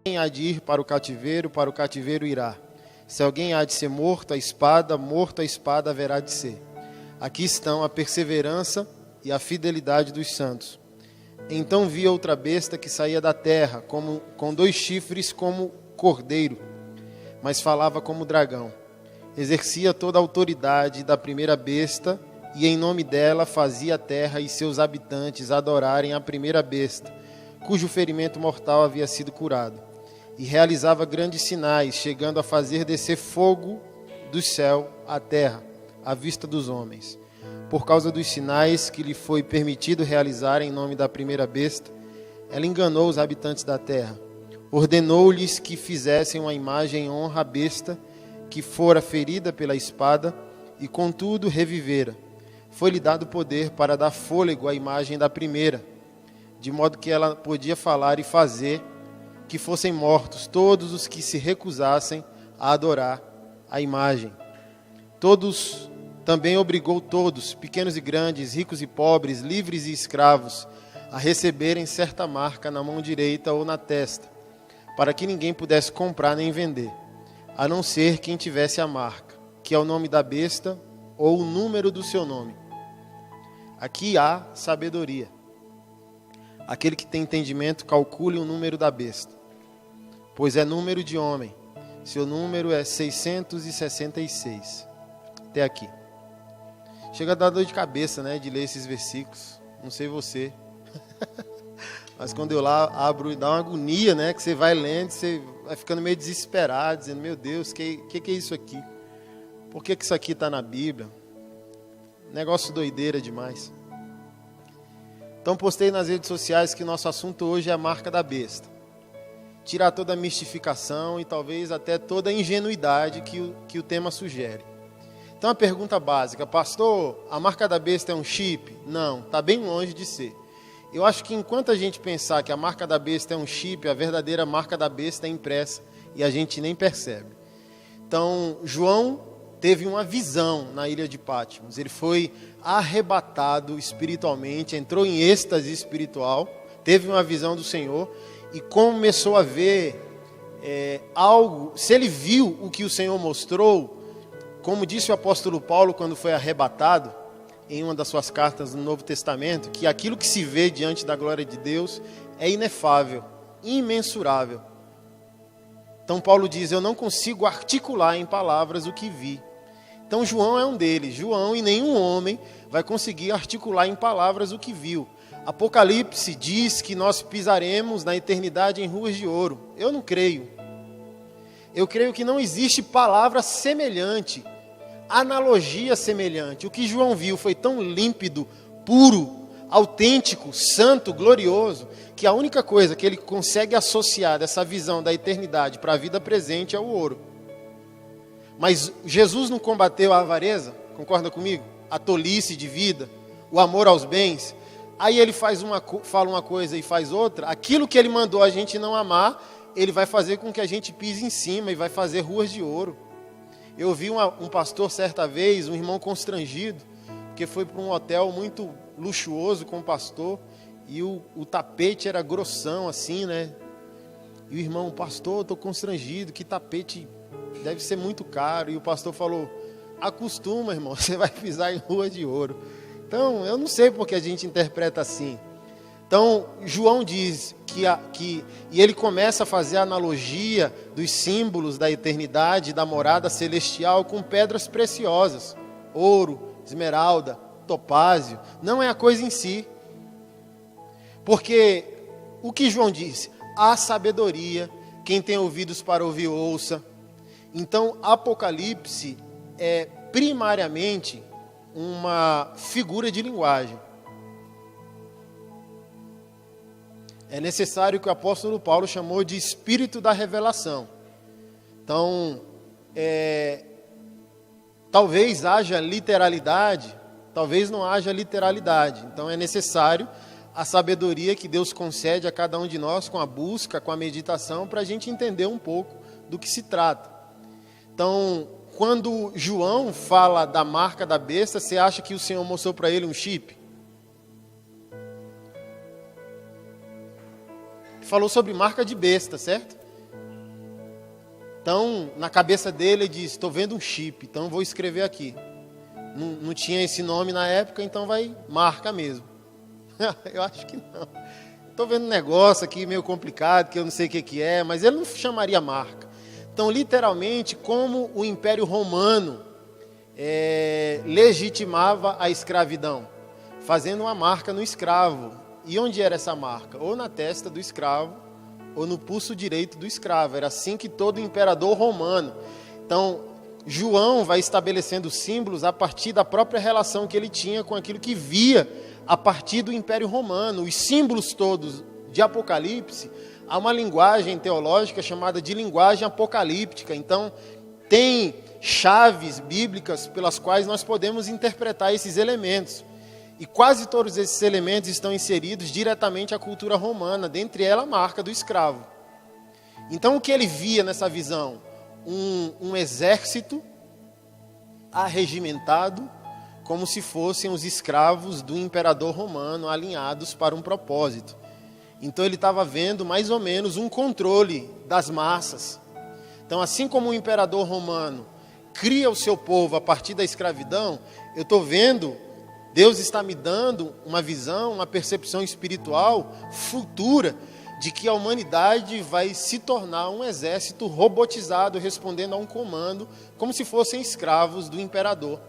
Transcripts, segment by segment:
há de ir para o cativeiro irá. Se alguém há de ser morto a espada haverá de ser. Aqui estão a perseverança e a fidelidade dos santos. Então vi outra besta que saía da terra, com 2 chifres como cordeiro, mas falava como dragão. Exercia toda a autoridade da primeira besta, e em nome dela fazia a terra e seus habitantes adorarem a primeira besta, cujo ferimento mortal havia sido curado. E realizava grandes sinais, chegando a fazer descer fogo do céu à terra, à vista dos homens. Por causa dos sinais que lhe foi permitido realizar em nome da primeira besta, ela enganou os habitantes da terra. Ordenou-lhes que fizessem uma imagem em honra à besta, que fora ferida pela espada, e contudo revivera. Foi-lhe dado poder para dar fôlego à imagem da primeira, de modo que ela podia falar e fazer que fossem mortos todos os que se recusassem a adorar a imagem. Também obrigou todos, pequenos e grandes, ricos e pobres, livres e escravos, a receberem certa marca na mão direita ou na testa, para que ninguém pudesse comprar nem vender, a não ser quem tivesse a marca, que é o nome da besta ou o número do seu nome. Aqui há sabedoria. Aquele que tem entendimento, calcule o número da besta, pois é número de homem. Seu número é 666. Até aqui. Chega a dar dor de cabeça, né, de ler esses versículos. Não sei você. Mas quando eu lá abro e dá uma agonia, né, que você vai lendo, você vai ficando meio desesperado, dizendo, meu Deus, que é isso aqui? Por que isso aqui está na Bíblia? Negócio doideira demais. Então postei nas redes sociais que nosso assunto hoje é a marca da besta. Tirar toda a mistificação e talvez até toda a ingenuidade que o tema sugere. Então a pergunta básica, pastor, a marca da besta é um chip? Não, está bem longe de ser. Eu acho que enquanto a gente pensar que a marca da besta é um chip, a verdadeira marca da besta é impressa e a gente nem percebe. Então João teve uma visão na ilha de Patmos. Ele foi arrebatado espiritualmente, entrou em êxtase espiritual, teve uma visão do Senhor e começou a ver algo. Se ele viu o que o Senhor mostrou, como disse o apóstolo Paulo quando foi arrebatado, em uma das suas cartas no Novo Testamento, que aquilo que se vê diante da glória de Deus é inefável, imensurável. Então Paulo diz, eu não consigo articular em palavras o que vi. Então João é um deles. João e nenhum homem vai conseguir articular em palavras o que viu. Apocalipse diz que nós pisaremos na eternidade em ruas de ouro. Eu não creio. Eu creio que não existe palavra semelhante, analogia semelhante. O que João viu foi tão límpido, puro, autêntico, santo, glorioso, que a única coisa que ele consegue associar dessa visão da eternidade para a vida presente é o ouro. Mas Jesus não combateu a avareza, concorda comigo? A tolice de vida, o amor aos bens. Aí ele fala uma coisa e faz outra. Aquilo que ele mandou a gente não amar, ele vai fazer com que a gente pise em cima e vai fazer ruas de ouro. Eu vi um pastor certa vez, um irmão constrangido, porque foi para um hotel muito luxuoso com o pastor, e o tapete era grossão assim, né? E o irmão, pastor, estou constrangido, que tapete deve ser muito caro. E o pastor falou, acostuma, irmão, você vai pisar em rua de ouro. Então, eu não sei porque a gente interpreta assim. Então, João diz e ele começa a fazer a analogia dos símbolos da eternidade, da morada celestial, com pedras preciosas, ouro, esmeralda, topázio. Não é a coisa em si. Porque o que João disse? Há sabedoria, quem tem ouvidos para ouvir, ouça. Então, Apocalipse é primariamente uma figura de linguagem. É necessário que o apóstolo Paulo chamou de espírito da revelação. Então, talvez haja literalidade, talvez não haja literalidade. Então, é necessário a sabedoria que Deus concede a cada um de nós com a busca, com a meditação, para a gente entender um pouco do que se trata. Então, quando João fala da marca da besta, você acha que o Senhor mostrou para ele um chip? Falou sobre marca de besta, certo? Então, na cabeça dele, ele diz, estou vendo um chip, então vou escrever aqui. Não tinha esse nome na época, então vai marca mesmo. Eu acho que não. Estou vendo um negócio aqui meio complicado, que eu não sei o que é, mas ele não chamaria marca. Então, literalmente, como o Império Romano legitimava a escravidão, fazendo uma marca no escravo. E onde era essa marca? Ou na testa do escravo, ou no pulso direito do escravo. Era assim que todo imperador romano. Então, João vai estabelecendo símbolos a partir da própria relação que ele tinha com aquilo que via a partir do Império Romano. Os símbolos todos de Apocalipse, há uma linguagem teológica chamada de linguagem apocalíptica. Então, tem chaves bíblicas pelas quais nós podemos interpretar esses elementos. E quase todos esses elementos estão inseridos diretamente à cultura romana, dentre ela a marca do escravo. Então, o que ele via nessa visão? Um exército arregimentado, como se fossem os escravos do imperador romano, alinhados para um propósito. Então, ele estava vendo mais ou menos um controle das massas. Então, assim como o imperador romano cria o seu povo a partir da escravidão, eu estou vendo, Deus está me dando uma visão, uma percepção espiritual futura de que a humanidade vai se tornar um exército robotizado, respondendo a um comando, como se fossem escravos do imperador.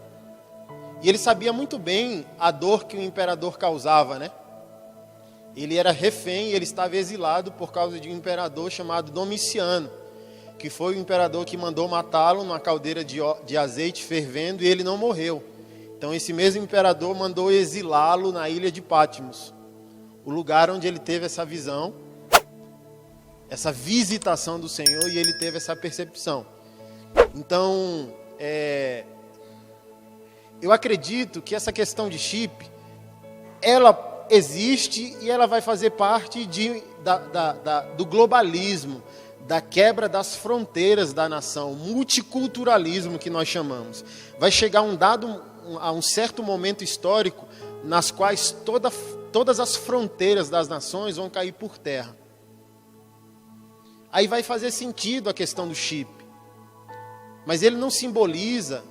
E ele sabia muito bem a dor que o imperador causava, né? Ele era refém, ele estava exilado por causa de um imperador chamado Domiciano, que foi o imperador que mandou matá-lo numa caldeira de azeite fervendo, e ele não morreu. Então, esse mesmo imperador mandou exilá-lo na ilha de Patmos, o lugar onde ele teve essa visão, essa visitação do Senhor, e ele teve essa percepção. Então, eu acredito que essa questão de chip, ela existe e ela vai fazer parte do globalismo, da quebra das fronteiras da nação, multiculturalismo que nós chamamos. Vai chegar a um certo momento histórico nas quais todas as fronteiras das nações vão cair por terra. Aí vai fazer sentido a questão do chip, mas ele não simboliza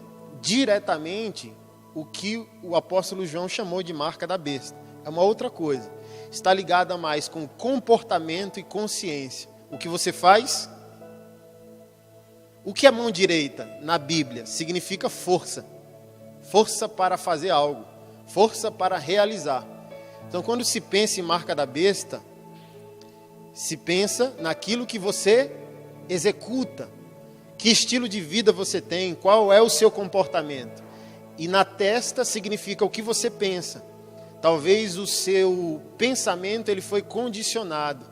diretamente o que o apóstolo João chamou de marca da besta. É uma outra coisa, está ligada mais com comportamento e consciência. O que você faz? O que é mão direita na Bíblia? Significa força. Força para fazer algo. Força para realizar. Então, quando se pensa em marca da besta, se pensa naquilo que você executa. Que estilo de vida você tem? Qual é o seu comportamento? E na testa significa o que você pensa. Talvez o seu pensamento ele foi condicionado,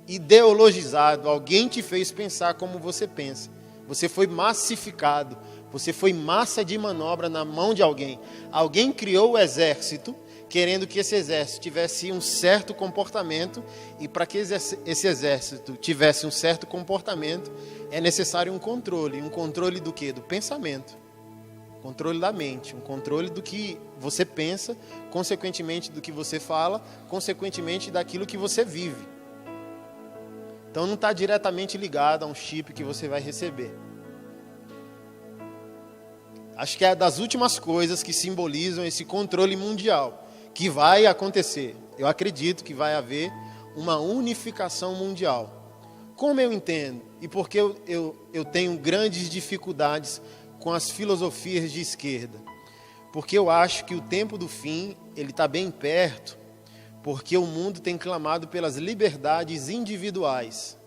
ideologizado, alguém te fez pensar como você pensa. Você foi massificado, você foi massa de manobra na mão de alguém. Alguém criou o exército, querendo que esse exército tivesse um certo comportamento, e para que esse exército tivesse um certo comportamento, é necessário um controle. Um controle do quê? Do pensamento. Controle da mente, um controle do que você pensa, consequentemente do que você fala, consequentemente daquilo que você vive. Então não está diretamente ligado a um chip que você vai receber. Acho que é das últimas coisas que simbolizam esse controle mundial, que vai acontecer. Eu acredito que vai haver uma unificação mundial. Como eu entendo? E porque eu tenho grandes dificuldades com as filosofias de esquerda? Porque eu acho que o tempo do fim ele está bem perto, porque o mundo tem clamado pelas liberdades individuais.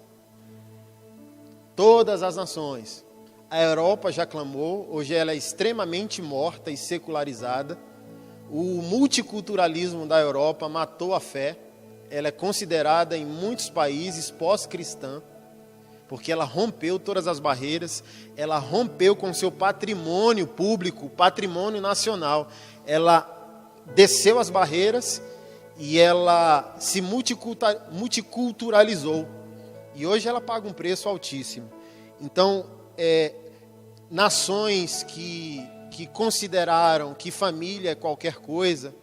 Todas as nações. A Europa já clamou, hoje ela é extremamente morta e secularizada. O multiculturalismo da Europa matou a fé. Ela é considerada em muitos países pós-cristã, porque ela rompeu todas as barreiras, ela rompeu com seu patrimônio público, patrimônio nacional. Ela desceu as barreiras e ela se multiculturalizou. E hoje ela paga um preço altíssimo. Então, nações que consideraram que família é qualquer coisa,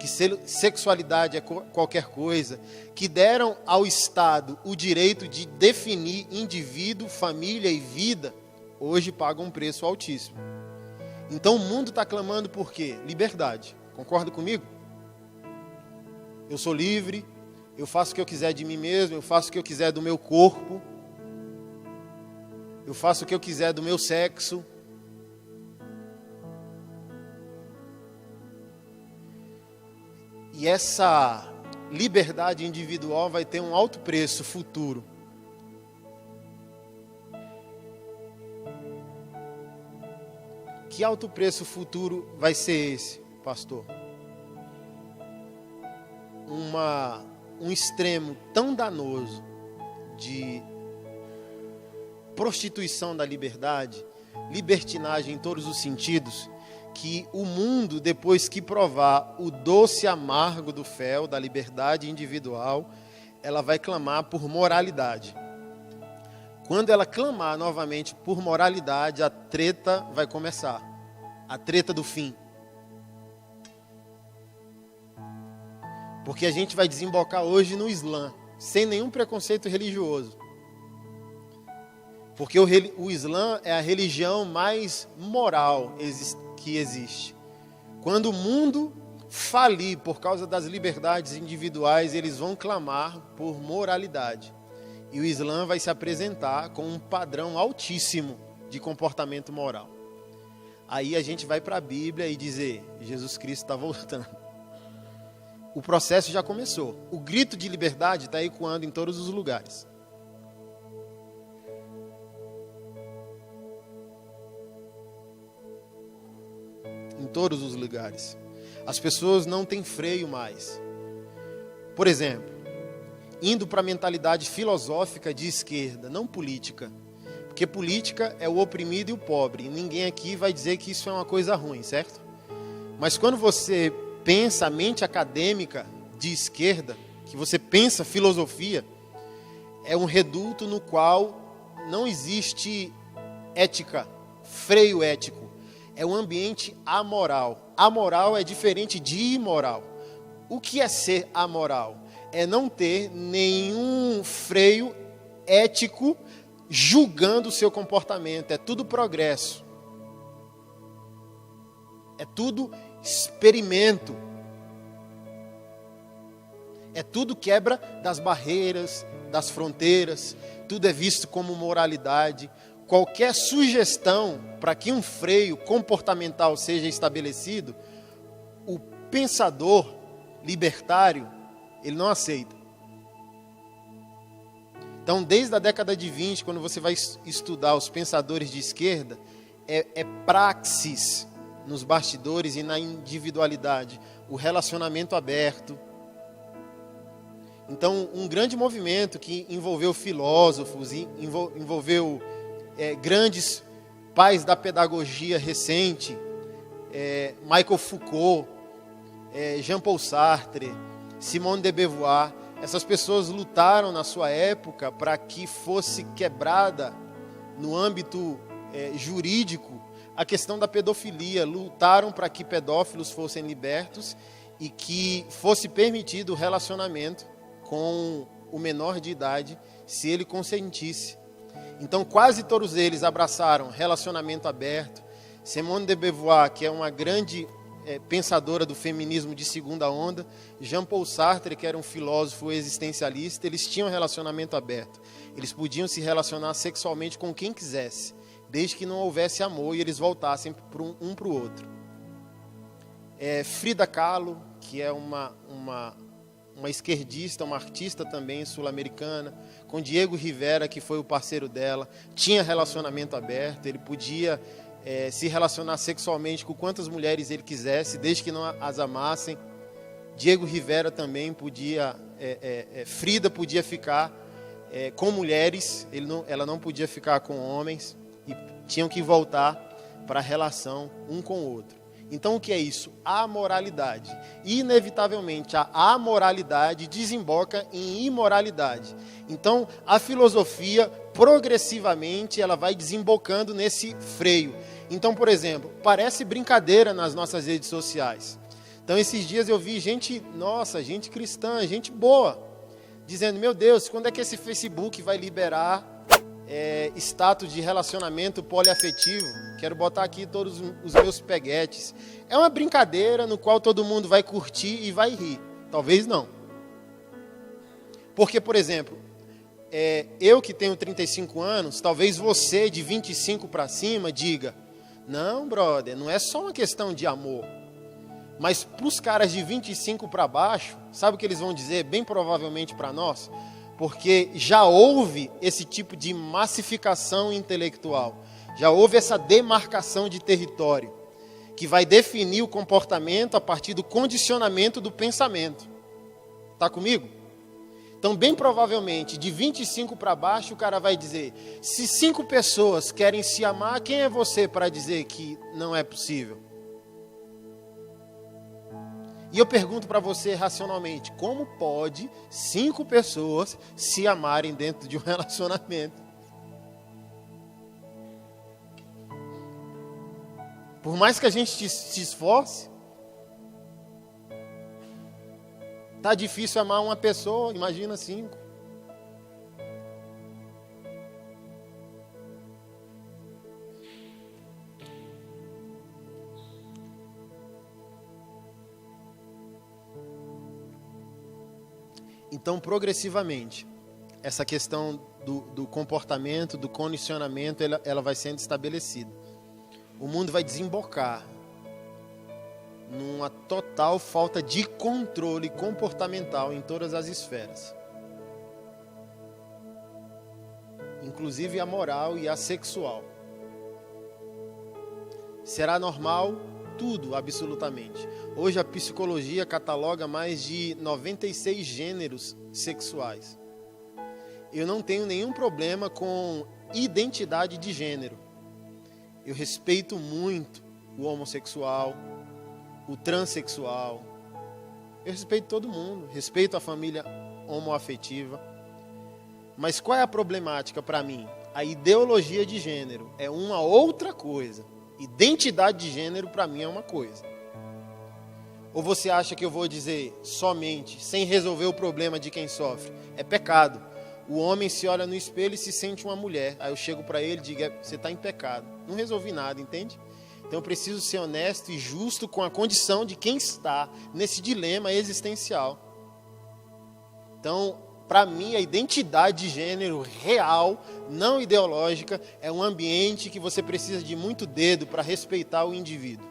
que sexualidade é qualquer coisa, que deram ao Estado o direito de definir indivíduo, família e vida, hoje pagam um preço altíssimo. Então o mundo está clamando por quê? Liberdade. Concorda comigo? Eu sou livre, eu faço o que eu quiser de mim mesmo, eu faço o que eu quiser do meu corpo, eu faço o que eu quiser do meu sexo. E essa liberdade individual vai ter um alto preço futuro. Que alto preço futuro vai ser esse, pastor? Um extremo tão danoso de prostituição da liberdade, libertinagem em todos os sentidos, que o mundo, depois que provar o doce amargo do fel, da liberdade individual, ela vai clamar por moralidade. Quando ela clamar novamente por moralidade, a treta vai começar. A treta do fim. Porque a gente vai desembocar hoje no Islã, sem nenhum preconceito religioso. Porque o Islã é a religião mais moral que existe. Quando o mundo falir por causa das liberdades individuais, eles vão clamar por moralidade. E o Islã vai se apresentar com um padrão altíssimo de comportamento moral. Aí a gente vai para a Bíblia e dizer, Jesus Cristo está voltando. O processo já começou. O grito de liberdade está ecoando em todos os lugares. Em todos os lugares. As pessoas não têm freio mais. Por exemplo, indo para a mentalidade filosófica de esquerda, não política. Porque política é o oprimido e o pobre. E ninguém aqui vai dizer que isso é uma coisa ruim, certo? Mas quando você pensa a mente acadêmica de esquerda, que você pensa filosofia, é um reduto no qual não existe ética, freio ético. É um ambiente amoral. Amoral é diferente de imoral. O que é ser amoral? É não ter nenhum freio ético julgando o seu comportamento. É tudo progresso. É tudo experimento. É tudo quebra das barreiras, das fronteiras. Tudo é visto como moralidade. Qualquer sugestão para que um freio comportamental seja estabelecido, o pensador libertário, ele não aceita. Então, desde a década de 20, quando você vai estudar os pensadores de esquerda, é praxis nos bastidores e na individualidade, o relacionamento aberto. Então, um grande movimento que envolveu filósofos, envolveu grandes pais da pedagogia recente, Michel Foucault, Jean-Paul Sartre, Simone de Beauvoir. Essas pessoas lutaram na sua época para que fosse quebrada no âmbito jurídico a questão da pedofilia. Lutaram para que pedófilos fossem libertos e que fosse permitido o relacionamento com o menor de idade, se ele consentisse. Então, quase todos eles abraçaram relacionamento aberto. Simone de Beauvoir, que é uma grande pensadora do feminismo de segunda onda, Jean-Paul Sartre, que era um filósofo existencialista, eles tinham relacionamento aberto. Eles podiam se relacionar sexualmente com quem quisesse, desde que não houvesse amor e eles voltassem um para o outro. Frida Kahlo, que é uma esquerdista, uma artista também sul-americana, com Diego Rivera, que foi o parceiro dela, tinha relacionamento aberto, ele podia se relacionar sexualmente com quantas mulheres ele quisesse, desde que não as amassem. Diego Rivera também podia, Frida podia ficar com mulheres, ela não podia ficar com homens, e tinham que voltar para a relação um com o outro. Então, o que é isso? Amoralidade. Inevitavelmente, a amoralidade desemboca em imoralidade. Então, a filosofia, progressivamente, ela vai desembocando nesse freio. Então, por exemplo, parece brincadeira nas nossas redes sociais. Então, esses dias eu vi gente cristã, gente boa, dizendo, meu Deus, quando é que esse Facebook vai liberar status de relacionamento poliafetivo? Quero botar aqui todos os meus peguetes. É uma brincadeira no qual todo mundo vai curtir e vai rir. Talvez não. Porque, por exemplo, eu que tenho 35 anos, talvez você de 25 para cima diga, não, brother, não é só uma questão de amor. Mas para os caras de 25 para baixo, sabe o que eles vão dizer? Bem provavelmente para nós, porque já houve esse tipo de massificação intelectual, já houve essa demarcação de território, que vai definir o comportamento a partir do condicionamento do pensamento. Está comigo? Então, bem provavelmente, de 25 para baixo, o cara vai dizer, se 5 pessoas querem se amar, quem é você para dizer que não é possível? E eu pergunto para você racionalmente, como pode 5 pessoas se amarem dentro de um relacionamento? Por mais que a gente se esforce, tá difícil amar uma pessoa, imagina 5. Então, progressivamente, essa questão do comportamento, do condicionamento, ela vai sendo estabelecida. O mundo vai desembocar numa total falta de controle comportamental em todas as esferas. Inclusive a moral e a sexual. Será normal tudo, absolutamente. Hoje a psicologia cataloga mais de 96 gêneros sexuais. Eu não tenho nenhum problema com identidade de gênero. Eu respeito muito o homossexual, o transexual. Eu respeito todo mundo, respeito a família homoafetiva. Mas qual é a problemática para mim? A ideologia de gênero é uma outra coisa. Identidade de gênero para mim é uma coisa. Ou você acha que eu vou dizer somente, sem resolver o problema de quem sofre? É pecado. O homem se olha no espelho e se sente uma mulher. Aí eu chego para ele e digo, você está em pecado. Não resolvi nada, entende? Então eu preciso ser honesto e justo com a condição de quem está nesse dilema existencial. Então, para mim, a identidade de gênero real, não ideológica, é um ambiente que você precisa de muito dedo para respeitar o indivíduo.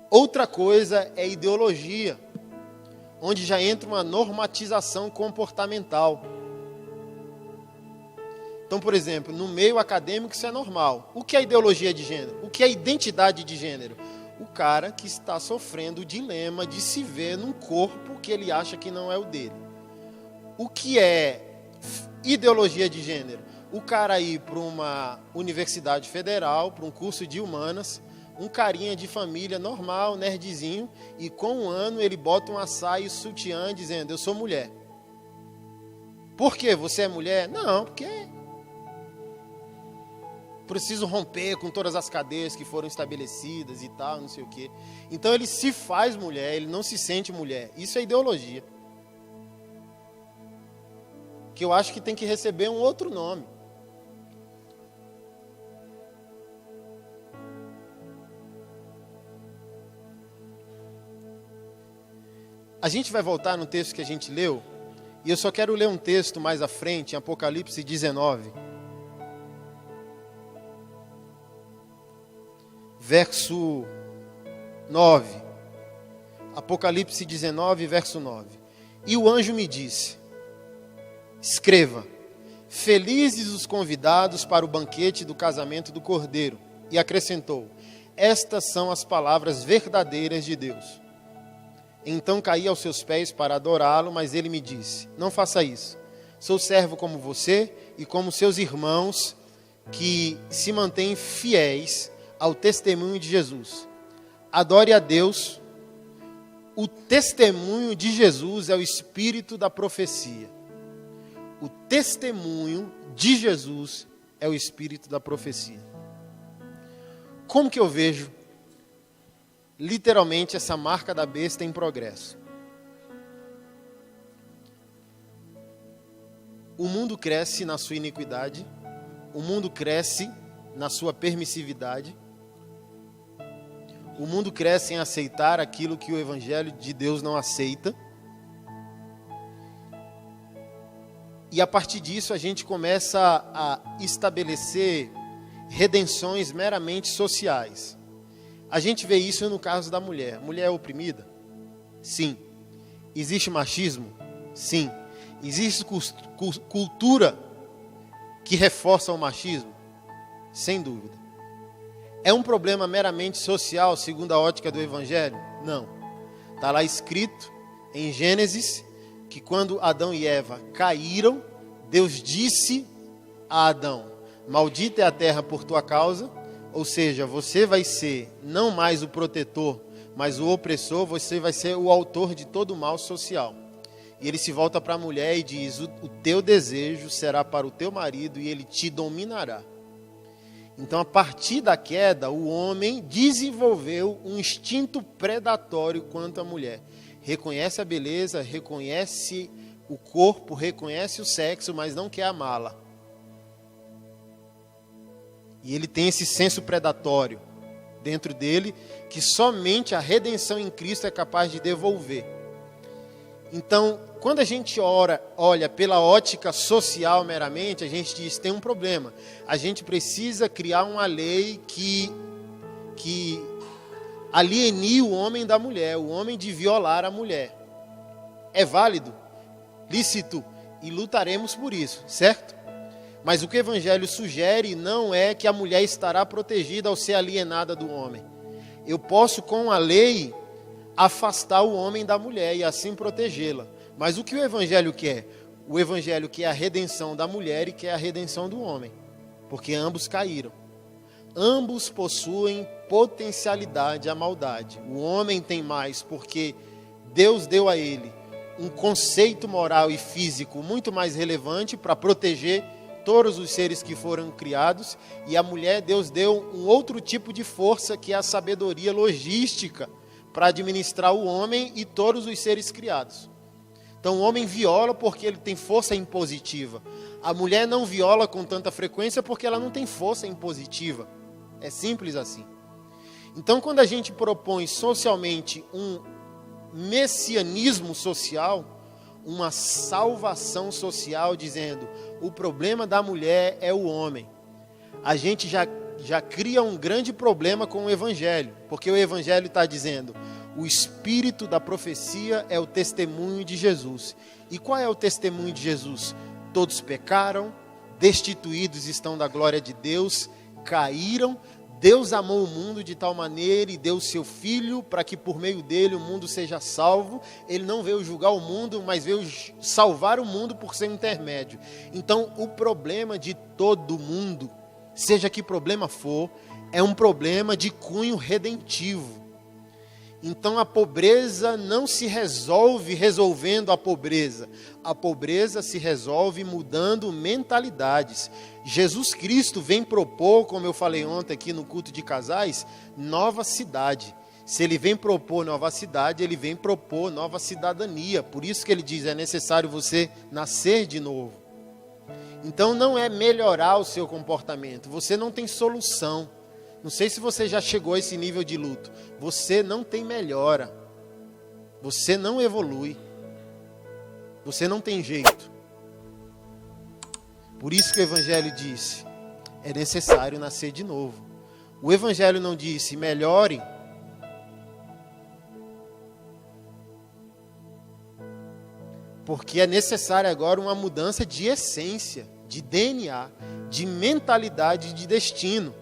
Outra coisa é ideologia, onde já entra uma normatização comportamental. Então, por exemplo, no meio acadêmico isso é normal. O que é ideologia de gênero? O que é identidade de gênero? O cara que está sofrendo o dilema de se ver num corpo que ele acha que não é o dele. O que é ideologia de gênero? O cara ir para uma universidade federal, para um curso de humanas, um carinha de família normal, nerdzinho, e com 1 ano ele bota uma saia e sutiã dizendo, eu sou mulher. Por quê? Você é mulher? Não, porque preciso romper com todas as cadeias que foram estabelecidas e tal, não sei o quê. Então ele se faz mulher, ele não se sente mulher. Isso é ideologia. Que eu acho que tem que receber um outro nome. A gente vai voltar no texto que a gente leu, e eu só quero ler um texto mais à frente, em Apocalipse 19. Verso 9. Apocalipse 19, verso 9. E o anjo me disse, escreva, felizes os convidados para o banquete do casamento do Cordeiro. E acrescentou, estas são as palavras verdadeiras de Deus. Então caí aos seus pés para adorá-lo, mas ele me disse, não faça isso. Sou servo como você e como seus irmãos que se mantêm fiéis ao testemunho de Jesus. Adore a Deus. O testemunho de Jesus é o espírito da profecia. O testemunho de Jesus é o espírito da profecia. Como que eu vejo literalmente essa marca da besta em progresso. O mundo cresce na sua iniquidade, o mundo cresce na sua permissividade, o mundo cresce em aceitar aquilo que o Evangelho de Deus não aceita. E a partir disso a gente começa a estabelecer redenções meramente sociais. A gente vê isso no caso da mulher. Mulher é oprimida? Sim. Existe machismo? Sim. Existe cultura que reforça o machismo? Sem dúvida. É um problema meramente social, segundo a ótica do Evangelho? Não. Está lá escrito em Gênesis que quando Adão e Eva caíram, Deus disse a Adão: maldita é a terra por tua causa, ou seja, você vai ser não mais o protetor, mas o opressor, você vai ser o autor de todo o mal social. E ele se volta para a mulher e diz: o teu desejo será para o teu marido e ele te dominará. Então, a partir da queda, o homem desenvolveu um instinto predatório quanto à mulher. Reconhece a beleza, reconhece o corpo, reconhece o sexo, mas não quer amá-la. E ele tem esse senso predatório dentro dele, que somente a redenção em Cristo é capaz de devolver. Então, quando a gente olha pela ótica social meramente, a gente diz: tem um problema. A gente precisa criar uma lei que aliene o homem da mulher, o homem de violar a mulher. É válido, lícito, e lutaremos por isso, certo? Mas o que o Evangelho sugere não é que a mulher estará protegida ao ser alienada do homem. Eu posso, com a lei, afastar o homem da mulher e assim protegê-la. Mas o que o Evangelho quer? O Evangelho quer a redenção da mulher e quer a redenção do homem, porque ambos caíram. Ambos possuem potencialidade à maldade. O homem tem mais porque Deus deu a ele um conceito moral e físico muito mais relevante para proteger todos os seres que foram criados, e a mulher, Deus deu um outro tipo de força, que é a sabedoria logística, para administrar o homem e todos os seres criados. Então o homem viola porque ele tem força impositiva. A mulher não viola com tanta frequência porque ela não tem força impositiva. É simples assim. Então, quando a gente propõe socialmente um messianismo social, uma salvação social, dizendo: o problema da mulher é o homem, a gente já cria um grande problema com o Evangelho, porque o Evangelho está dizendo: o espírito da profecia é o testemunho de Jesus. E qual é o testemunho de Jesus? Todos pecaram, destituídos estão da glória de Deus, caíram. Deus amou o mundo de tal maneira e deu o seu Filho para que por meio dele o mundo seja salvo. Ele não veio julgar o mundo, mas veio salvar o mundo por ser intermédio. Então, o problema de todo mundo, seja que problema for, é um problema de cunho redentivo. Então, a pobreza não se resolve resolvendo a pobreza. A pobreza se resolve mudando mentalidades. Jesus Cristo vem propor, como eu falei ontem aqui no culto de casais, nova cidade. Se ele vem propor nova cidade, ele vem propor nova cidadania. Por isso que ele diz: é necessário você nascer de novo. Então, não é melhorar o seu comportamento. Você não tem solução. Não sei se você já chegou a esse nível de luto. Você não tem melhora. Você não evolui. Você não tem jeito. Por isso que o Evangelho disse: é necessário nascer de novo. O Evangelho não disse: melhore. Porque é necessário agora uma mudança de essência, de DNA, de mentalidade, de destino.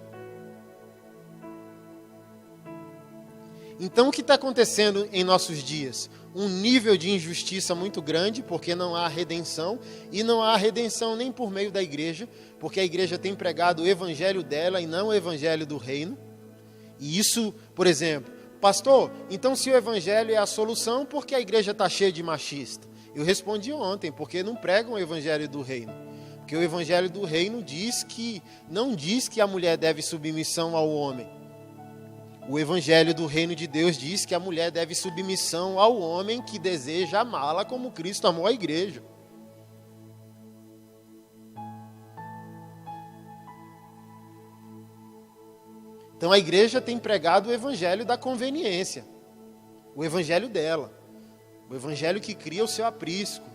Então, o que está acontecendo em nossos dias? Um nível de injustiça muito grande, porque não há redenção, e não há redenção nem por meio da igreja, porque a igreja tem pregado o evangelho dela e não o evangelho do reino. E isso, por exemplo, pastor, então se o evangelho é a solução, por que a igreja está cheia de machista? Eu respondi ontem: porque não pregam o evangelho do reino. Porque o evangelho do reino não diz que a mulher deve submissão ao homem. O evangelho do reino de Deus diz que a mulher deve submissão ao homem que deseja amá-la como Cristo amou a igreja. Então a igreja tem pregado o evangelho da conveniência, o evangelho dela, o evangelho que cria o seu aprisco.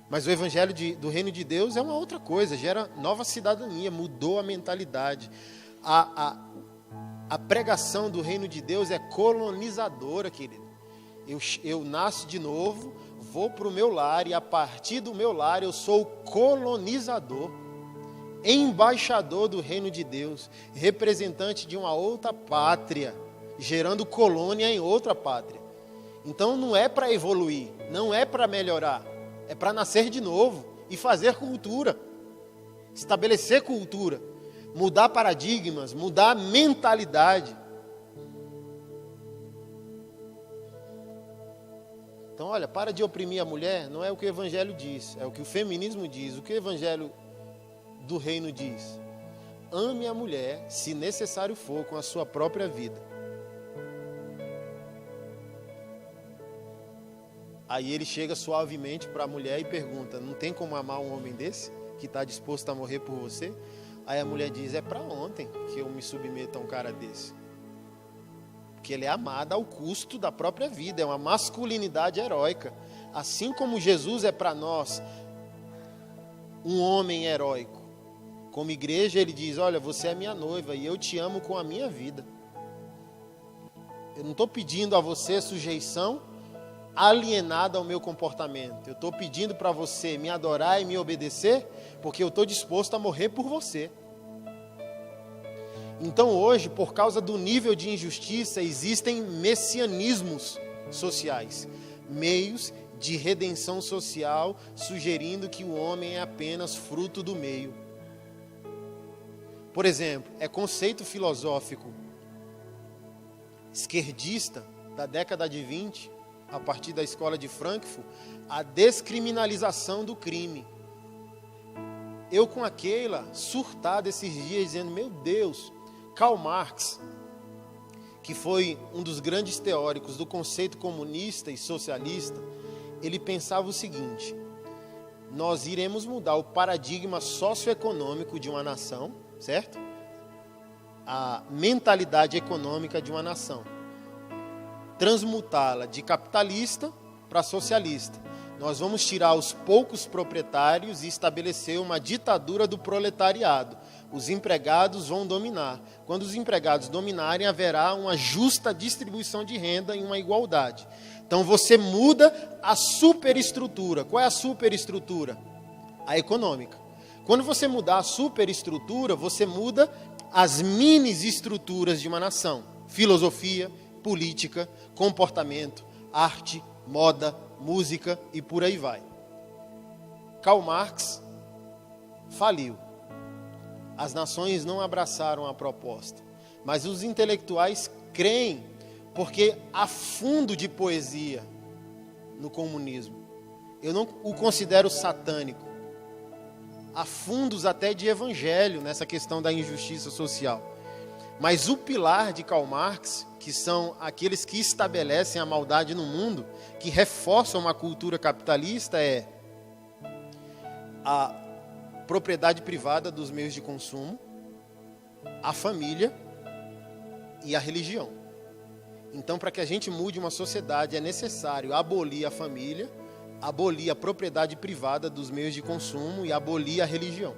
Mas o evangelho do reino de Deus é uma outra coisa, gera nova cidadania, mudou a mentalidade. A pregação do reino de Deus é colonizadora, querido. Eu nasço de novo, vou para o meu lar e a partir do meu lar eu sou colonizador, embaixador do reino de Deus, representante de uma outra pátria, gerando colônia em outra pátria. Então não é para evoluir, não é para melhorar, é para nascer de novo e fazer cultura, estabelecer cultura, mudar paradigmas, mudar a mentalidade. Então, olha, para de oprimir a mulher, não é o que o evangelho diz, é o que o feminismo diz. O que o evangelho do reino diz? Ame a mulher, se necessário for, com a sua própria vida. Aí ele chega suavemente para a mulher e pergunta: não tem como amar um homem desse, que está disposto a morrer por você? Aí a mulher diz: é para ontem que eu me submeto a um cara desse. Porque ele é amado ao custo da própria vida, é uma masculinidade heróica. Assim como Jesus é para nós um homem heróico, como igreja ele diz: olha, você é minha noiva e eu te amo com a minha vida. Eu não estou pedindo a você sujeição alienada ao meu comportamento. Eu estou pedindo para você me adorar e me obedecer, porque eu estou disposto a morrer por você. Então hoje, por causa do nível de injustiça, existem messianismos sociais, meios de redenção social, sugerindo que o homem é apenas fruto do meio. Por exemplo, é conceito filosófico esquerdista da década de 20, a partir da escola de Frankfurt, a descriminalização do crime. Eu com a Keila, surtada esses dias, dizendo: meu Deus, Karl Marx, que foi um dos grandes teóricos do conceito comunista e socialista, ele pensava o seguinte: nós iremos mudar o paradigma socioeconômico de uma nação, certo? A mentalidade econômica de uma nação, transmutá-la de capitalista para socialista. Nós vamos tirar os poucos proprietários e estabelecer uma ditadura do proletariado. Os empregados vão dominar. Quando os empregados dominarem, haverá uma justa distribuição de renda e uma igualdade. Então você muda a superestrutura. Qual é a superestrutura? A econômica. Quando você mudar a superestrutura, você muda as mini-estruturas de uma nação. Filosofia, política, comportamento, arte, moda, música e por aí vai. Karl Marx faliu. As nações não abraçaram a proposta, mas os intelectuais creem, porque há fundo de poesia no comunismo. Eu não o considero satânico. Há fundos até de evangelho nessa questão da injustiça social. Mas o pilar de Karl Marx, que são aqueles que estabelecem a maldade no mundo, que reforçam uma cultura capitalista, é a propriedade privada dos meios de consumo, a família e a religião. Então, para que a gente mude uma sociedade, é necessário abolir a família, abolir a propriedade privada dos meios de consumo e abolir a religião.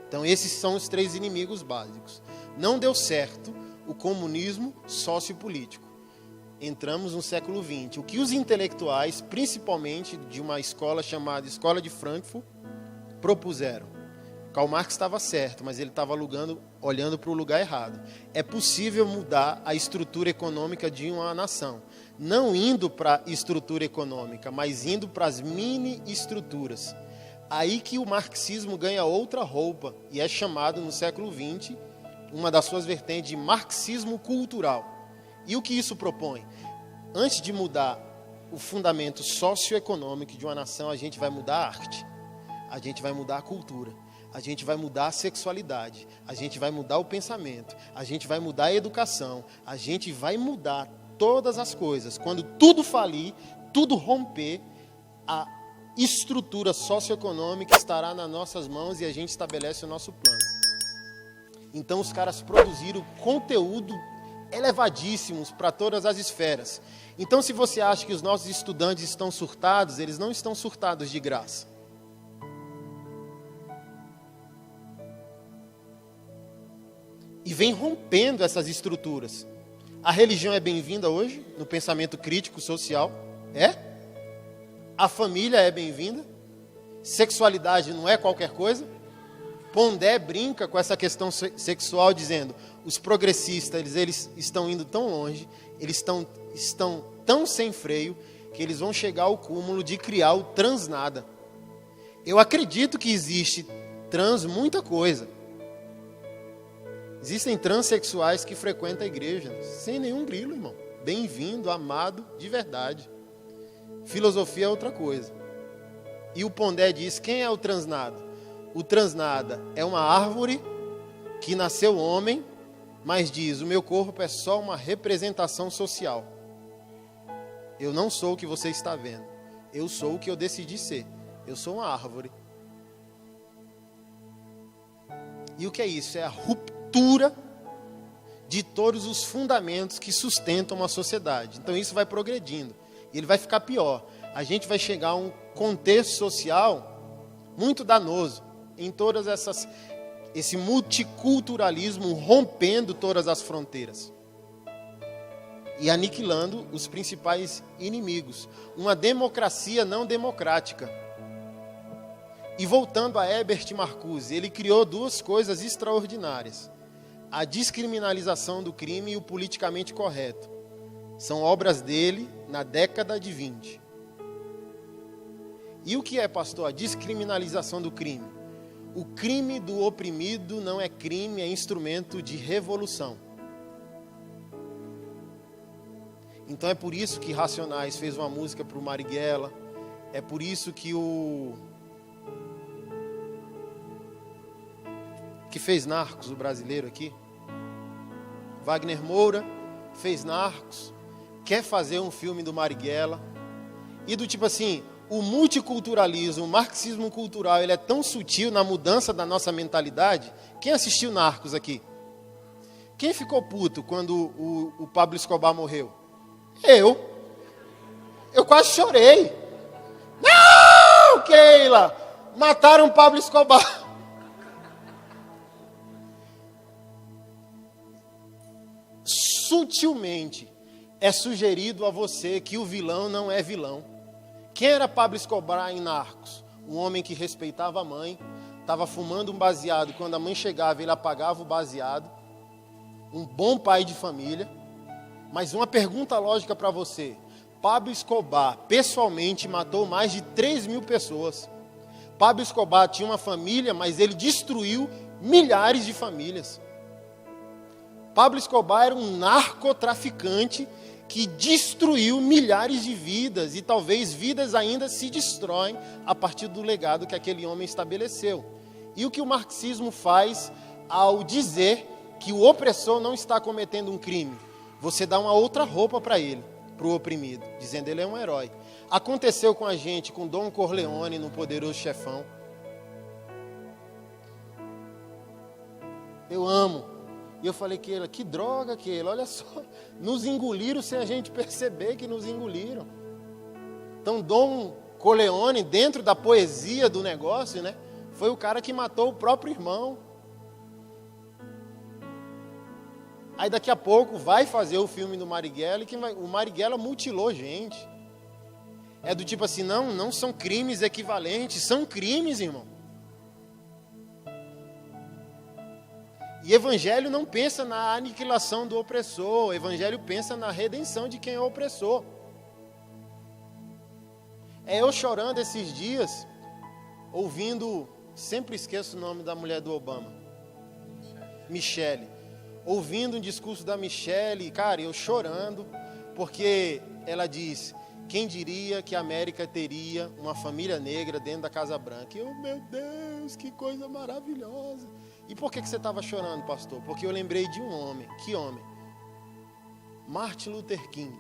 Então, esses são os três inimigos básicos. Não deu certo o comunismo sociopolítico. Entramos no século XX. O que os intelectuais, principalmente de uma escola chamada Escola de Frankfurt, propuseram? Karl Marx estava certo, mas ele estava olhando para o lugar errado. É possível mudar a estrutura econômica de uma nação, não indo para a estrutura econômica, mas indo para as mini-estruturas. Aí que o marxismo ganha outra roupa e é chamado no século XX, uma das suas vertentes, de marxismo cultural. E o que isso propõe? Antes de mudar o fundamento socioeconômico de uma nação, a gente vai mudar a arte, a gente vai mudar a cultura. A gente vai mudar a sexualidade, a gente vai mudar o pensamento, a gente vai mudar a educação, a gente vai mudar todas as coisas. Quando tudo falir, tudo romper, a estrutura socioeconômica estará nas nossas mãos e a gente estabelece o nosso plano. Então os caras produziram conteúdo elevadíssimos para todas as esferas. Então se você acha que os nossos estudantes estão surtados, eles não estão surtados de graça. E vem rompendo essas estruturas. A religião é bem-vinda hoje, no pensamento crítico social. É? A família é bem-vinda. Sexualidade não é qualquer coisa. Pondé brinca com essa questão sexual, dizendo, os progressistas, eles estão indo tão longe, eles estão tão sem freio, que eles vão chegar ao cúmulo de criar o transnada. Eu acredito que existe trans muita coisa. Existem transexuais que frequentam a igreja, sem nenhum grilo, irmão. Bem-vindo, amado, de verdade. Filosofia é outra coisa. E o Pondé diz, quem é o transnada? O transnada é uma árvore que nasceu homem, mas diz, o meu corpo é só uma representação social. Eu não sou o que você está vendo. Eu sou o que eu decidi ser. Eu sou uma árvore. E o que é isso? É a ruptura de todos os fundamentos que sustentam uma sociedade. Então isso vai progredindo. E ele vai ficar pior. A gente vai chegar a um contexto social muito danoso em todas esse multiculturalismo rompendo todas as fronteiras e aniquilando os principais inimigos. Uma democracia não democrática. E voltando a Herbert Marcuse, ele criou duas coisas extraordinárias. A descriminalização do crime e o politicamente correto. São obras dele na década de 20. E o que é, pastor, a descriminalização do crime? O crime do oprimido não é crime, é instrumento de revolução. Então é por isso que Racionais fez uma música para o Marighella, é por isso que fez Narcos, o brasileiro aqui. Wagner Moura fez Narcos, quer fazer um filme do Marighella. E do tipo assim, o multiculturalismo, o marxismo cultural, ele é tão sutil na mudança da nossa mentalidade. Quem assistiu Narcos aqui? Quem ficou puto quando o Pablo Escobar morreu? Eu quase chorei. Não, Keila! Mataram o Pablo Escobar. Sutilmente é sugerido a você que o vilão não é vilão. Quem era Pablo Escobar em Narcos? Um homem que respeitava a mãe, estava fumando um baseado, quando a mãe chegava ele apagava o baseado, um bom pai de família. Mas uma pergunta lógica para você, Pablo Escobar pessoalmente matou mais de 3.000 pessoas. Pablo Escobar tinha uma família, mas ele destruiu milhares de famílias. Pablo Escobar era um narcotraficante que destruiu milhares de vidas, e talvez vidas ainda se destroem a partir do legado que aquele homem estabeleceu. E o que o marxismo faz ao dizer que o opressor não está cometendo um crime? Você dá uma outra roupa para ele, para o oprimido, dizendo ele é um herói. Aconteceu com a gente, com Dom Corleone no Poderoso Chefão. Eu amo. E eu falei, que droga, olha só, nos engoliram sem a gente perceber que nos engoliram. Então, Dom Corleone, dentro da poesia do negócio, né, foi o cara que matou o próprio irmão. Aí daqui a pouco vai fazer o filme do Marighella, e o Marighella mutilou gente. É do tipo assim, não são crimes equivalentes, são crimes, irmão. E evangelho não pensa na aniquilação do opressor, o evangelho pensa na redenção de quem é o opressor. Eu chorando esses dias, ouvindo, sempre esqueço o nome da mulher do Obama, Michelle. Ouvindo um discurso da Michelle, cara, eu chorando, porque ela diz, quem diria que a América teria uma família negra dentro da Casa Branca? E eu, meu Deus! Deus, que coisa maravilhosa. E por que você estava chorando, pastor? Porque eu lembrei de um homem. Que homem? Martin Luther King.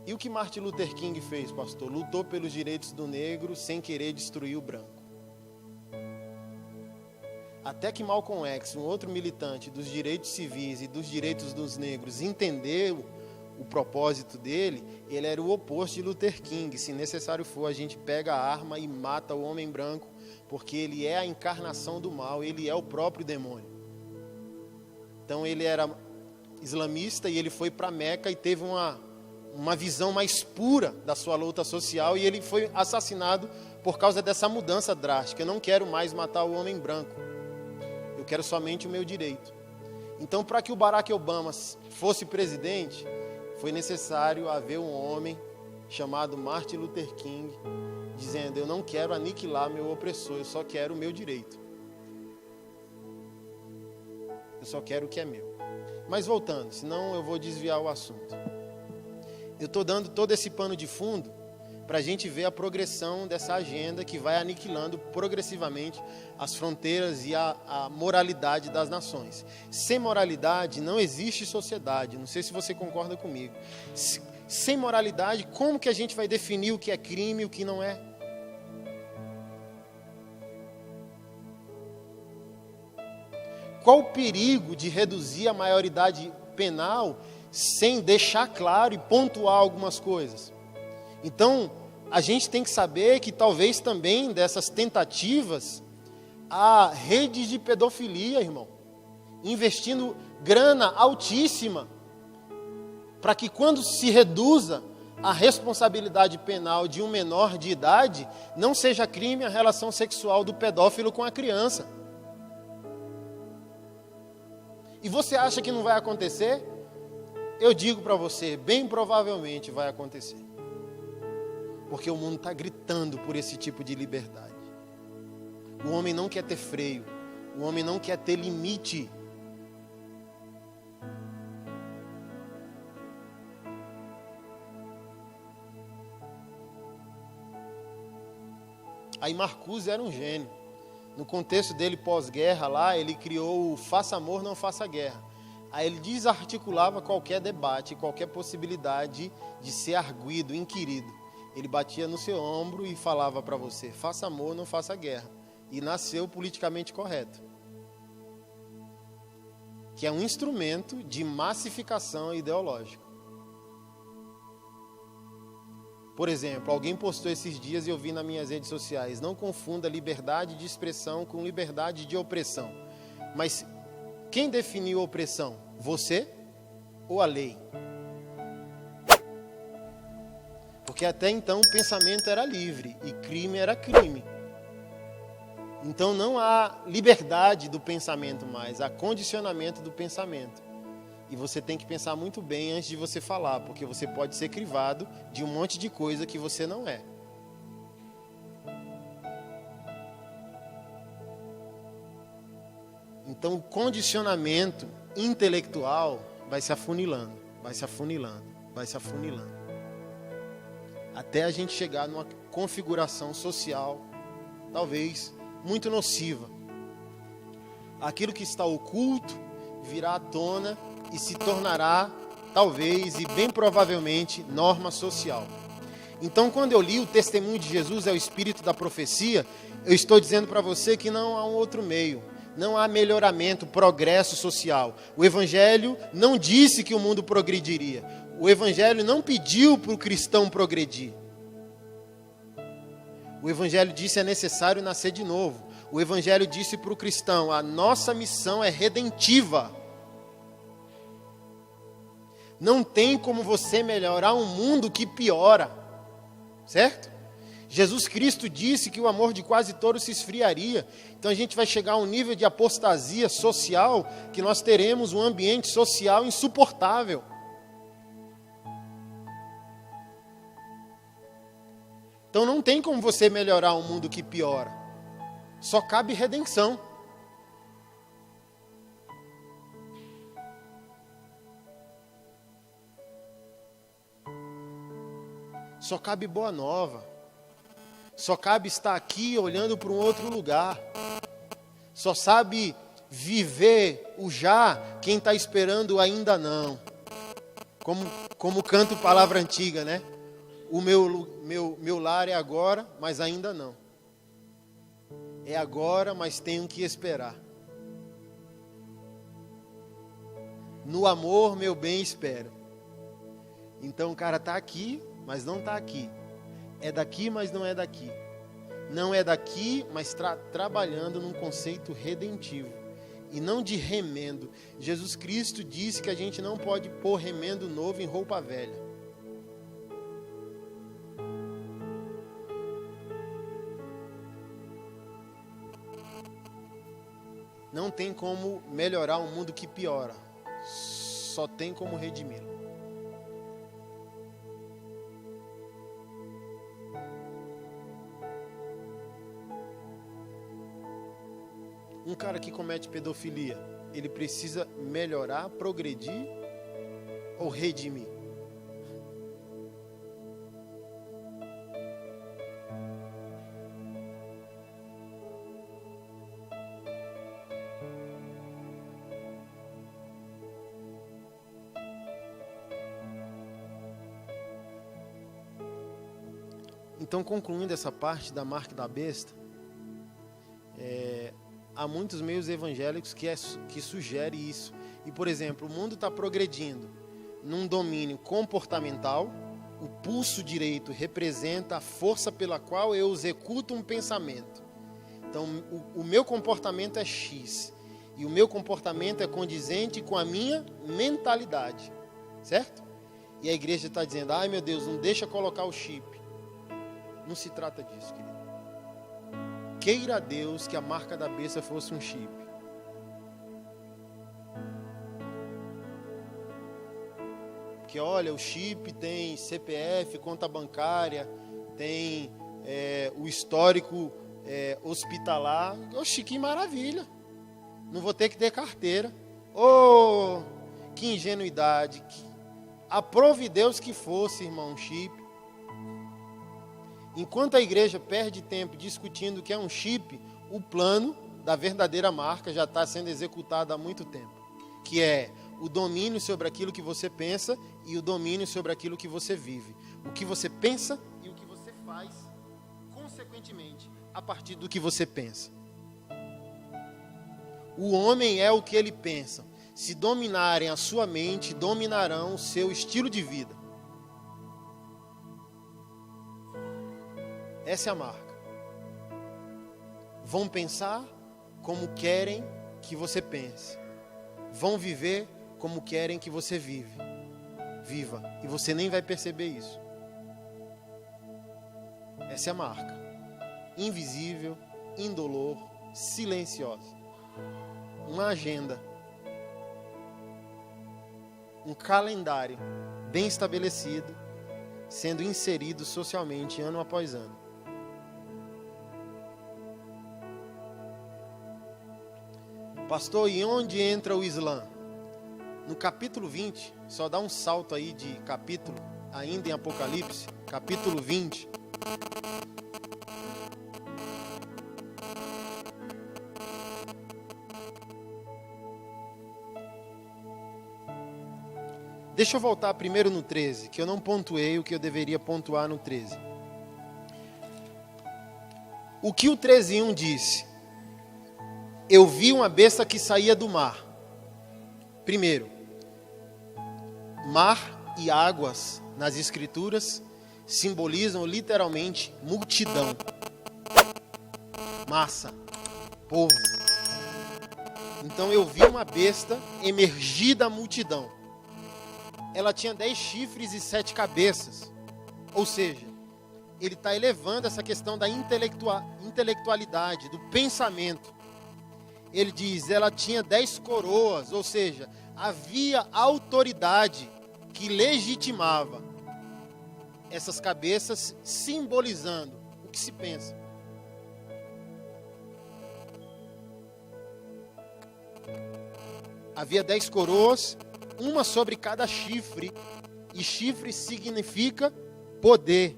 E o que Martin Luther King fez, pastor? Lutou pelos direitos do negro sem querer destruir o branco. Até que Malcolm X, um outro militante dos direitos civis e dos direitos dos negros, entendeu o propósito dele, ele era o oposto de Luther King. Se necessário for, a gente pega a arma e mata o homem branco, porque ele é a encarnação do mal, ele é o próprio demônio. Então ele era islamista e ele foi para Meca e teve uma visão mais pura da sua luta social, e ele foi assassinado por causa dessa mudança drástica. Eu não quero mais matar o homem branco, eu quero somente o meu direito. Então, para que o Barack Obama fosse presidente, foi necessário haver um homem chamado Martin Luther King, dizendo: eu não quero aniquilar meu opressor, eu só quero o meu direito. Eu só quero o que é meu. Mas voltando, senão eu vou desviar o assunto. Eu estou dando todo esse pano de fundo para a gente ver a progressão dessa agenda que vai aniquilando progressivamente as fronteiras e a moralidade das nações. Sem moralidade não existe sociedade. Não sei se você concorda comigo. Sem moralidade, como que a gente vai definir o que é crime e o que não é? Qual o perigo de reduzir a maioridade penal sem deixar claro e pontuar algumas coisas? Então, a gente tem que saber que talvez também dessas tentativas há redes de pedofilia, irmão, investindo grana altíssima para que quando se reduza a responsabilidade penal de um menor de idade, não seja crime a relação sexual do pedófilo com a criança. E você acha que não vai acontecer? Eu digo para você, bem provavelmente vai acontecer. Porque o mundo está gritando por esse tipo de liberdade. O homem não quer ter freio. O homem não quer ter limite. Aí Marcuse era um gênio. No contexto dele pós-guerra lá, ele criou o faça amor, não faça guerra. Aí ele desarticulava qualquer debate, qualquer possibilidade de ser arguido, inquirido. Ele batia no seu ombro e falava para você: faça amor, não faça guerra. E nasceu politicamente correto, que é um instrumento de massificação ideológica. Por exemplo, alguém postou esses dias e eu vi nas minhas redes sociais: não confunda liberdade de expressão com liberdade de opressão. Mas quem definiu a opressão? Você ou a lei? Porque até então o pensamento era livre e crime era crime. Então não há liberdade do pensamento mais, há condicionamento do pensamento. E você tem que pensar muito bem antes de você falar, porque você pode ser crivado de um monte de coisa que você não é. Então o condicionamento intelectual vai se afunilando, vai se afunilando, vai se afunilando. Até a gente chegar numa configuração social, talvez, muito nociva. Aquilo que está oculto virá à tona e se tornará, talvez e bem provavelmente, norma social. Então, quando eu li o testemunho de Jesus é o espírito da profecia, eu estou dizendo para você que não há um outro meio. Não há melhoramento, progresso social. O Evangelho não disse que o mundo progrediria. O Evangelho não pediu para o cristão progredir. O Evangelho disse que é necessário nascer de novo. O Evangelho disse para o cristão: a nossa missão é redentiva. Não tem como você melhorar um mundo que piora. Certo? Jesus Cristo disse que o amor de quase todos se esfriaria. Então a gente vai chegar a um nível de apostasia social que nós teremos um ambiente social insuportável. Então não tem como você melhorar um mundo que piora. Só cabe redenção. Só cabe boa nova. Só cabe estar aqui olhando para um outro lugar. Só sabe viver o já quem está esperando o ainda não. Como canto palavra antiga, né? O meu lar é agora, mas ainda não. É agora, mas tenho que esperar. No amor, meu bem espera. Então o cara está aqui, mas não está aqui. É daqui, mas não é daqui. Não é daqui, mas trabalhando num conceito redentivo. E não de remendo. Jesus Cristo disse que a gente não pode pôr remendo novo em roupa velha. Não tem como melhorar um mundo que piora. Só tem como redimi-lo. Um cara que comete pedofilia, ele precisa melhorar, progredir ou redimir? Então, concluindo essa parte da marca da besta, há muitos meios evangélicos que sugerem isso. E, por exemplo, o mundo está progredindo num domínio comportamental. O pulso direito representa a força pela qual eu executo um pensamento. Então, o meu comportamento é X. E o meu comportamento é condizente com a minha mentalidade. Certo? E a igreja está dizendo, ai meu Deus, não deixa colocar o chip. Não se trata disso, querido. Queira Deus que a marca da besta fosse um chip. Porque olha, o chip tem CPF, conta bancária, tem o histórico hospitalar. Oxi, que maravilha. Não vou ter que ter carteira. Oh, que ingenuidade. Aprove Deus que fosse, irmão, um chip. Enquanto a igreja perde tempo discutindo o que é um chip, o plano da verdadeira marca já está sendo executado há muito tempo. Que é o domínio sobre aquilo que você pensa e o domínio sobre aquilo que você vive. O que você pensa e o que você faz, consequentemente, a partir do que você pensa. O homem é o que ele pensa. Se dominarem a sua mente, dominarão o seu estilo de vida. Essa é a marca. Vão pensar como querem que você pense. Vão viver como querem que você viva. E você nem vai perceber isso. Essa é a marca. Invisível, indolor, silenciosa. Uma agenda. Um calendário bem estabelecido, sendo inserido socialmente ano após ano. Pastor, e onde entra o Islã? No capítulo 20, só dá um salto aí de capítulo, ainda em Apocalipse, capítulo 20. Deixa eu voltar primeiro no 13, que eu não pontuei o que eu deveria pontuar no 13. O que o 13:1 disse? Eu vi uma besta que saía do mar. Primeiro, mar e águas nas escrituras simbolizam literalmente multidão, massa, povo. Então eu vi uma besta emergir da multidão. Ela tinha 10 chifres e 7 cabeças. Ou seja, ele está elevando essa questão da intelectualidade, do pensamento. Ele diz, ela tinha 10 coroas, ou seja, havia autoridade que legitimava essas cabeças, simbolizando o que se pensa. Havia 10 coroas, uma sobre cada chifre, e chifre significa poder.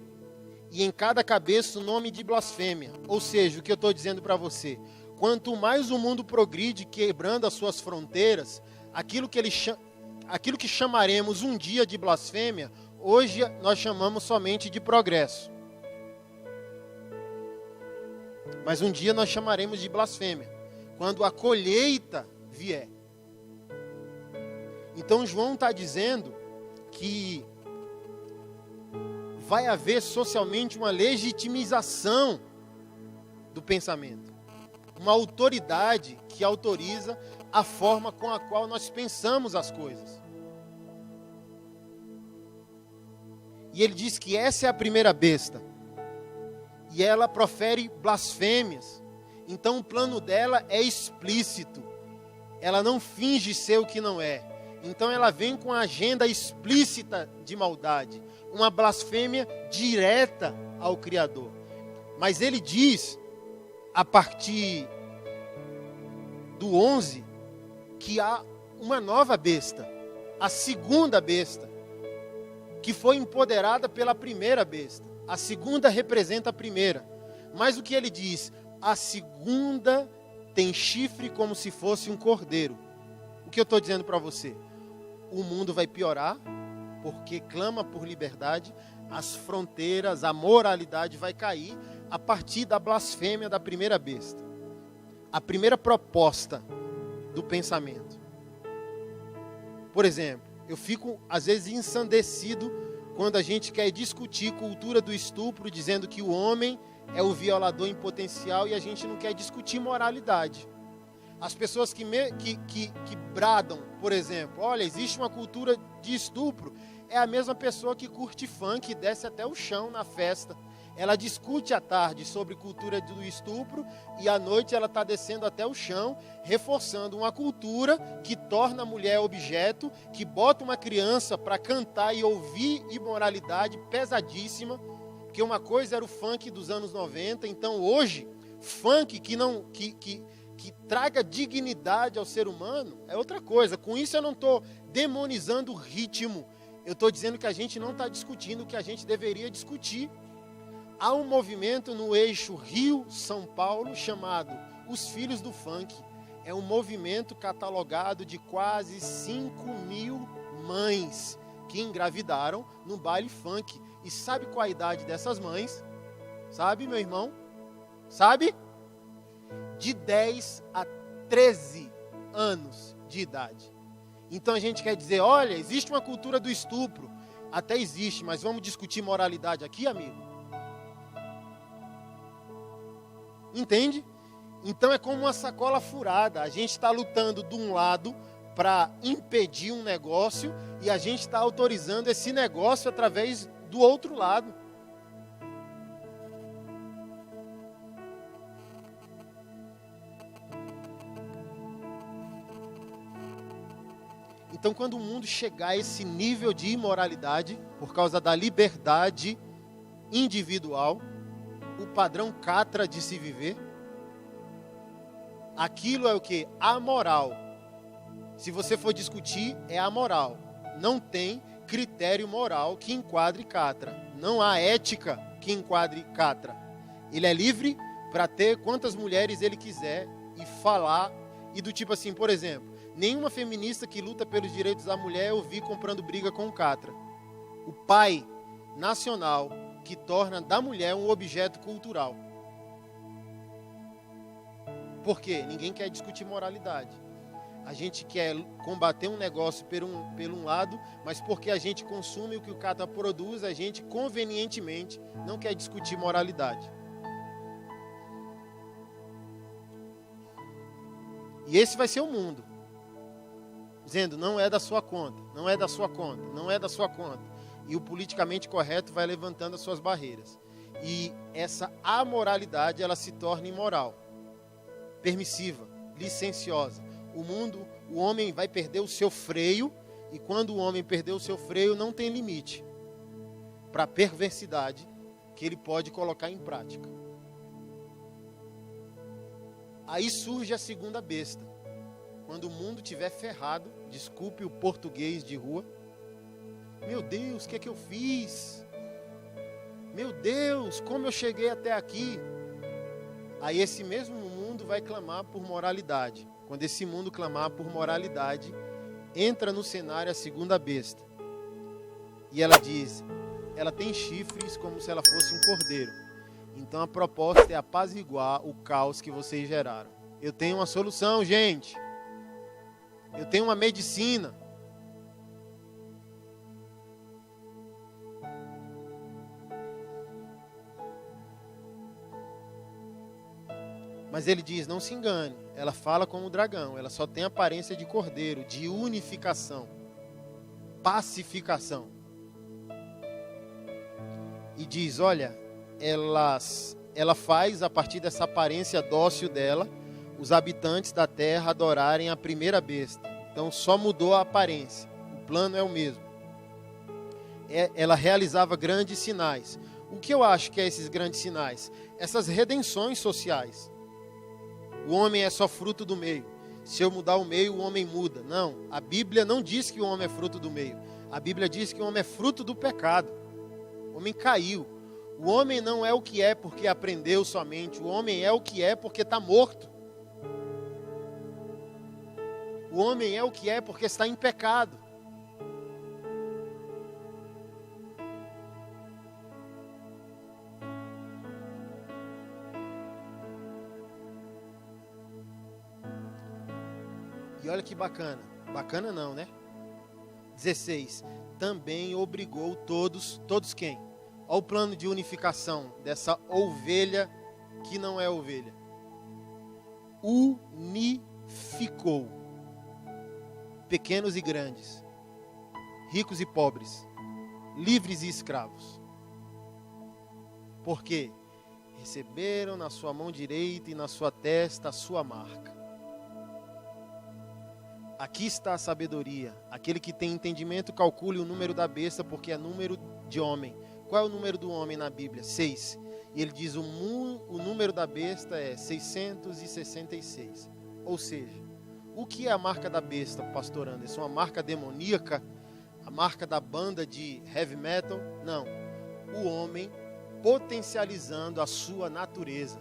e em cada cabeça o nome de blasfêmia. Ou seja, o que eu estou dizendo para você, quanto mais o mundo progride quebrando as suas fronteiras, aquilo que chamaremos um dia de blasfêmia, hoje nós chamamos somente de progresso. Mas um dia nós chamaremos de blasfêmia, quando a colheita vier. Então João está dizendo que vai haver socialmente uma legitimização do pensamento. Uma autoridade que autoriza a forma com a qual nós pensamos as coisas. E ele diz que essa é a primeira besta. E ela profere blasfêmias. Então o plano dela é explícito. Ela não finge ser o que não é. Então ela vem com a agenda explícita de maldade. Uma blasfêmia direta ao Criador. Mas ele diz, a partir do 11, que há uma nova besta. A segunda besta, que foi empoderada pela primeira besta. A segunda representa a primeira. Mas o que ele diz? A segunda tem chifre como se fosse um cordeiro. O que eu estou dizendo para você? O mundo vai piorar, porque clama por liberdade, as fronteiras, a moralidade vai cair a partir da blasfêmia da primeira besta. A primeira proposta do pensamento. Por exemplo, eu fico às vezes ensandecido quando a gente quer discutir cultura do estupro, dizendo que o homem é o violador em potencial e a gente não quer discutir moralidade. As pessoas que bradam, por exemplo, olha, existe uma cultura de estupro, é a mesma pessoa que curte funk e desce até o chão na festa. Ela discute à tarde sobre cultura do estupro e à noite ela está descendo até o chão, reforçando uma cultura que torna a mulher objeto, que bota uma criança para cantar e ouvir imoralidade pesadíssima, porque uma coisa era o funk dos anos 90, então hoje, funk que traga dignidade ao ser humano é outra coisa. Com isso eu não estou demonizando o ritmo, eu estou dizendo que a gente não está discutindo o que a gente deveria discutir. Há um movimento no eixo Rio-São Paulo chamado Os Filhos do Funk. É um movimento catalogado de quase 5.000 mães que engravidaram no baile funk. E sabe qual a idade dessas mães? Sabe, meu irmão? Sabe? De 10 a 13 anos de idade. Então a gente quer dizer, olha, existe uma cultura do estupro. Até existe, mas vamos discutir moralidade aqui, amigo? Entende? Então é como uma sacola furada. A gente está lutando de um lado para impedir um negócio e a gente está autorizando esse negócio através do outro lado. Então, quando o mundo chegar a esse nível de imoralidade, por causa da liberdade individual, o padrão catra de se viver, aquilo é o que? Amoral. Se você for discutir, é amoral. Não tem critério moral que enquadre catra. Não há ética que enquadre catra. Ele é livre para ter quantas mulheres ele quiser e falar. E do tipo assim, por exemplo, nenhuma feminista que luta pelos direitos da mulher eu vi comprando briga com o catra. O pai nacional que torna da mulher um objeto cultural. Por quê? Ninguém quer discutir moralidade. A gente quer combater um negócio por um lado, mas porque a gente consome o que o catra produz, a gente convenientemente não quer discutir moralidade. E esse vai ser o mundo. Dizendo, não é da sua conta, não é da sua conta, não é da sua conta. E o politicamente correto vai levantando as suas barreiras. E essa amoralidade, ela se torna imoral, permissiva, licenciosa. O homem vai perder o seu freio, e quando o homem perder o seu freio, não tem limite para a perversidade que ele pode colocar em prática. Aí surge a segunda besta. Quando o mundo estiver ferrado, desculpe o português de rua, meu Deus, o que é que eu fiz? Meu Deus, como eu cheguei até aqui? Aí esse mesmo mundo vai clamar por moralidade. Quando esse mundo clamar por moralidade, entra no cenário a segunda besta. E ela diz, ela tem chifres como se ela fosse um cordeiro. Então a proposta é apaziguar o caos que vocês geraram. Eu tenho uma solução, gente. Eu tenho uma medicina. Mas ele diz, não se engane, ela fala como o dragão, ela só tem aparência de cordeiro, de unificação, pacificação. E diz, olha, ela faz, a partir dessa aparência dócil dela, os habitantes da terra adorarem a primeira besta. Então só mudou a aparência, o plano é o mesmo. Ela realizava grandes sinais. O que eu acho que é esses grandes sinais? Essas redenções sociais. O homem é só fruto do meio. Se eu mudar o meio, o homem muda. Não, a Bíblia não diz que o homem é fruto do meio. A Bíblia diz que o homem é fruto do pecado. O homem caiu. O homem não é o que é porque aprendeu somente. O homem é o que é porque está morto. O homem é o que é porque está em pecado. E olha que bacana. Bacana não, né? 16. Também obrigou todos quem? Olha o plano de unificação dessa ovelha que não é ovelha. Unificou. Pequenos e grandes. Ricos e pobres. Livres e escravos. Por quê? Receberam na sua mão direita e na sua testa a sua marca. Aqui está a sabedoria. Aquele que tem entendimento, calcule o número da besta, porque é número de homem. Qual é o número do homem na Bíblia? 6. E ele diz o número da besta é 666. Ou seja, o que é a marca da besta, pastor Anderson? Uma marca demoníaca? A marca da banda de heavy metal? Não. O homem potencializando a sua natureza.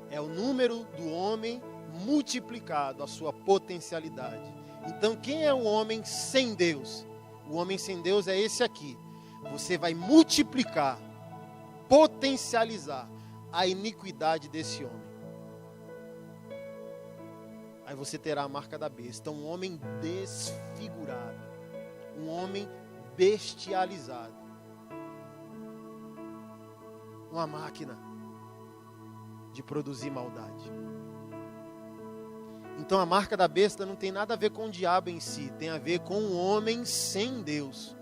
É o número do homem multiplicado, a sua potencialidade. Então, quem é o homem sem Deus? O homem sem Deus é esse aqui. Você vai multiplicar, potencializar a iniquidade desse homem. Aí você terá a marca da besta. Um homem desfigurado. Um homem bestializado. Uma máquina de produzir maldade. Então a marca da besta não tem nada a ver com o diabo em si, tem a ver com o homem sem Deus.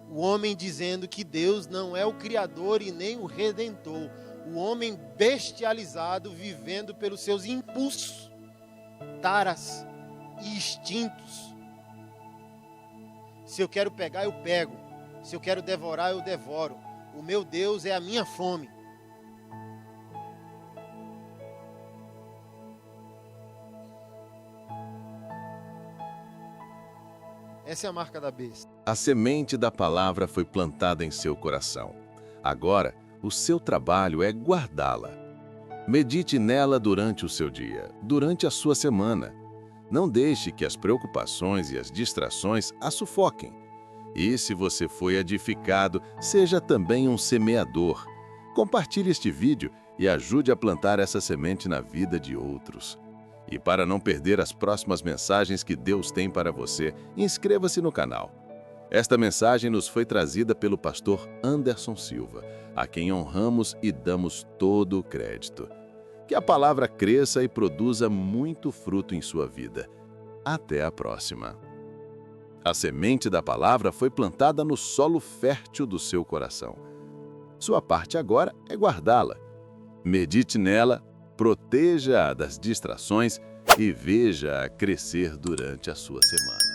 O homem dizendo que Deus não é o Criador e nem o Redentor. O homem bestializado vivendo pelos seus impulsos, taras e instintos. Se eu quero pegar, eu pego. Se eu quero devorar, eu devoro. O meu Deus é a minha fome. Essa é a marca da besta. A semente da palavra foi plantada em seu coração. Agora, o seu trabalho é guardá-la. Medite nela durante o seu dia, durante a sua semana. Não deixe que as preocupações e as distrações a sufoquem. E se você foi edificado, seja também um semeador. Compartilhe este vídeo e ajude a plantar essa semente na vida de outros. E para não perder as próximas mensagens que Deus tem para você, inscreva-se no canal. Esta mensagem nos foi trazida pelo pastor Anderson Silva, a quem honramos e damos todo o crédito. Que a palavra cresça e produza muito fruto em sua vida. Até a próxima. A semente da palavra foi plantada no solo fértil do seu coração. Sua parte agora é guardá-la. Medite nela, proteja-a das distrações e veja-a crescer durante a sua semana.